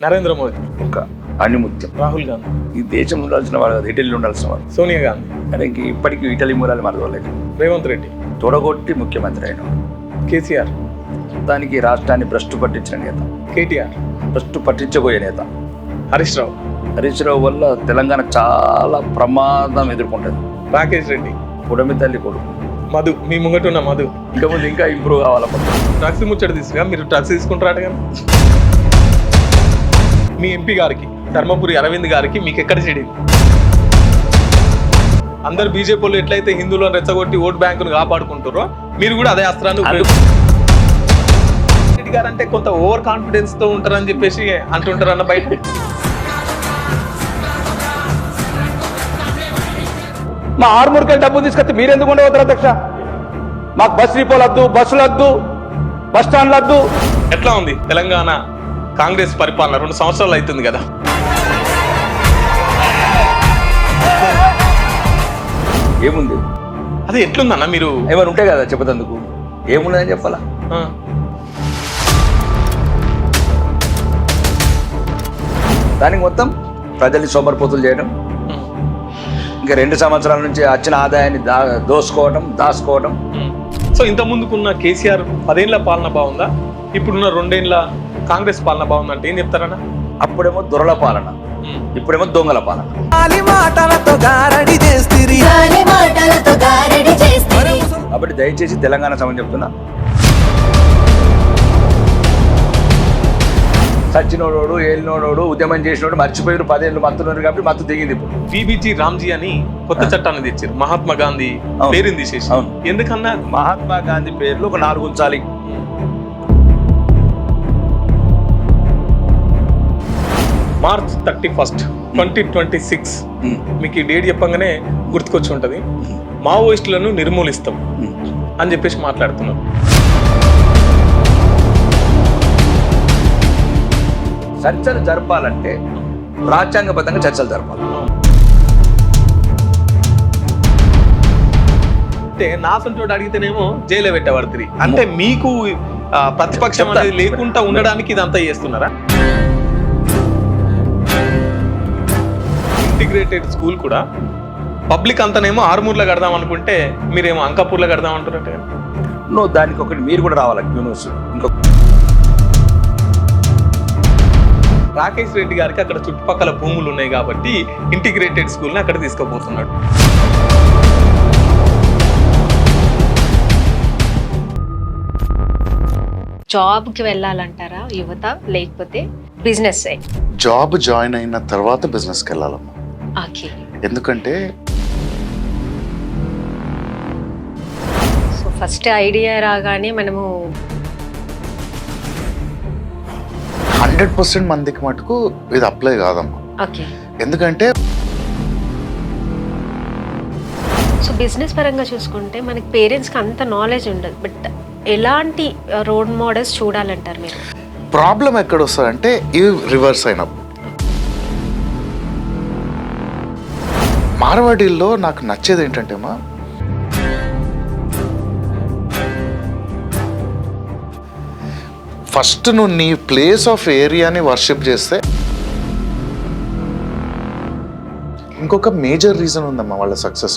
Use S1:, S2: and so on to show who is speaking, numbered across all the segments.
S1: నరేంద్ర మోదీ,
S2: ఇంకా అణిముత్యం.
S1: రాహుల్ గాంధీ,
S2: ఈ దేశం ఉండాల్సిన వాడు కాదు, ఇటలీ ఉండాల్సిన వాడు.
S1: సోనియా గాంధీ,
S2: కానీ ఇప్పటికీ ఇటలీ మూలాలు మరవలేదు.
S1: రేవంత్ రెడ్డి,
S2: తొడగొట్టి ముఖ్యమంత్రి అయిన
S1: కేసీఆర్,
S2: దానికి రాష్ట్రాన్ని భ్రష్టు పట్టించిన నేత,
S1: కేటీఆర్,
S2: భ్రష్టు పట్టించబోయే నేత
S1: హరీష్ రావు,
S2: హరీష్ రావు వల్ల తెలంగాణ చాలా ప్రమాదం ఎదుర్కొంటుంది.
S1: రాకేష్ రెడ్డి,
S2: పుడమి తల్లి కొడుకు
S1: మధు, మీ ముంగట ఉన్న మధు.
S2: ఇంకా ముందు ఇంకా ఇంప్రూవ్ కావాలి.
S1: డ్రగ్స్ ముచ్చట తీసుకురా, మీరు డ్రగ్స్ తీసుకుంటారట కదా. మీ ఎంపీ గారికి, ధర్మపురి అరవింద్ గారికి మీకు ఎక్కడ చెడింది? అందరు బీజేపీ వాళ్ళు ఎట్లయితే హిందువులను రెచ్చగొట్టి ఓటు బ్యాంకును కాపాడుకుంటారో మీరు కూడా అదే అస్త్రాన్ని రెడ్డి గారు అంటే కొంత ఓవర్ కాన్ఫిడెన్స్ తో ఉంటారని చెప్పేసి అంటుంటారు అన్న బయట.
S3: మా ఆర్మూర్కి డబ్బు తీసుకొస్తే మీరెందుకు ఉండవద్దు అధ్యక్ష? మాకు బస్ డిపోలు వద్దు, బస్సులు వద్దు, బస్ స్టాండ్లు వద్దు.
S1: ఎట్లా ఉంది తెలంగాణ కాంగ్రెస్ పరిపాలన? 2 సంవత్సరాలు అవుతుంది కదా.
S2: ఏముంది?
S1: అదే ఎట్లుందన్న మీరు
S2: ఏమైనా ఉంటే కదా చెప్పదందుకు. ఏమున్నదని చెప్పాలా? దానికి మొత్తం ప్రజల్ని సోమరిపోతులు చేయడం, ఇంకా 2 సంవత్సరాల నుంచి వచ్చిన ఆదాయాన్ని దాచుకోవడం.
S1: సో ఇంత ముందుకున్న కేసీఆర్ 10 ఏళ్ల పాలన బాగుందా, ఇప్పుడున్న 2 ఏళ్ల కాంగ్రెస్ పాలన బాగుందా అంటే ఏం చెప్తారన్నా?
S2: అప్పుడేమో దొరల పాలన, ఇప్పుడేమో దొంగల పాలన. కాబట్టి దయచేసి తెలంగాణ సమాజం చెప్తున్నా, సచ్చినోడోడు, ఏలినోడోడు, ఉద్యమం చేసినోడు మర్చిపోయారు. 10 ఏళ్ళు మత్తున్నారు కాబట్టి మత్తు దిగింది. ఇప్పుడు
S1: బీబీజీ రామ్జీ అని కొత్త చట్టాన్ని తెచ్చారు. మహాత్మా గాంధీ పేరుని తీసేసి. ఎందుకన్నా?
S2: మహాత్మా గాంధీ పేర్లు ఒక 4 ఉంచాలి.
S1: మార్చ్ 31, 2026 మీకు ఈ డేట్ చెప్పంగానే గుర్తుకొచ్చి ఉంటుంది. మావోయిస్టులను నిర్మూలిస్తాం అని చెప్పేసి మాట్లాడుతున్నారు.
S2: చర్చలు జరపాలంటే రాజ్యాంగబద్ధంగా చర్చలు జరపాలి.
S1: అంటే నాసంటోడు అడిగితేనేమో జైలు పెట్టబడుతుంది. అంటే మీకు ప్రతిపక్షం అనేది లేకుండా ఉండడానికి ఇదంతా చేస్తున్నారా? ఇంటిగ్రేటెడ్ స్కూల్ కూడా పబ్లిక్ అంతానేమో ఆర్మూర్లో కడదాం అనుకుంటే మీరేమో అంకాపూర్లో కడదాం అంటున్నట్టు.
S2: నువ్వు దానికి ఒకటి మీరు కూడా రావాలి. ఇంకొక
S1: రాకేష్ రెడ్డి గారికి అక్కడ చుట్టుపక్కల భూములు ఉన్నాయి కాబట్టి ఇంటిగ్రేటెడ్ స్కూల్ని అక్కడ తీసుకుపోతున్నాడు.
S4: జాబ్కి వెళ్ళాలంటారా యువత, లేకపోతే బిజినెస్?
S5: జాబ్ జాయిన్ అయిన తర్వాత బిజినెస్కి వెళ్ళాలమ్మా.
S4: ఓకే.
S5: ఎందుకంటే
S4: సో ఫస్ట్ ఐడియా రాగానే మనము
S5: 100% మందికి మటుకు ఇది అప్లై కాదమ్మా.
S4: ఓకే.
S5: ఎందుకంటే
S4: సో బిజినెస్ పరంగా చూసుకుంటే మనకి పేరెంట్స్కి అంత నాలెడ్జ్ ఉండదు. బట్ ఎలాంటి రోల్ మోడల్స్ చూడాలంటారు మీరు?
S5: ప్రాబ్లం ఎక్కడ వస్తుందంటే ఇవి రివర్స్ అయినప్పుడు. మార్వాడీల్లో నాకు నచ్చేది ఏంటంటే అమ్మా, ఫస్ట్ నువ్వు నీ ప్లేస్ ఆఫ్ ఏరియాని వర్షిప్ చేస్తే. ఇంకొక మేజర్ రీజన్ ఉందమ్మా వాళ్ళ సక్సెస్.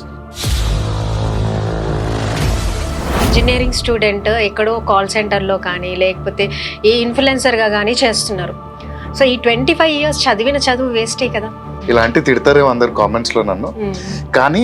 S4: ఇంజనీరింగ్ స్టూడెంట్ ఎక్కడో కాల్ సెంటర్లో కానీ లేకపోతే ఏ ఇన్ఫ్లుయెన్సర్గా కానీ చేస్తున్నారు. సో ఈ 25 years చదివిన చదువు వేస్టే కదా.
S5: ఇలాంటి తిడతారేమో అందరు కామెంట్స్లో నన్ను. కానీ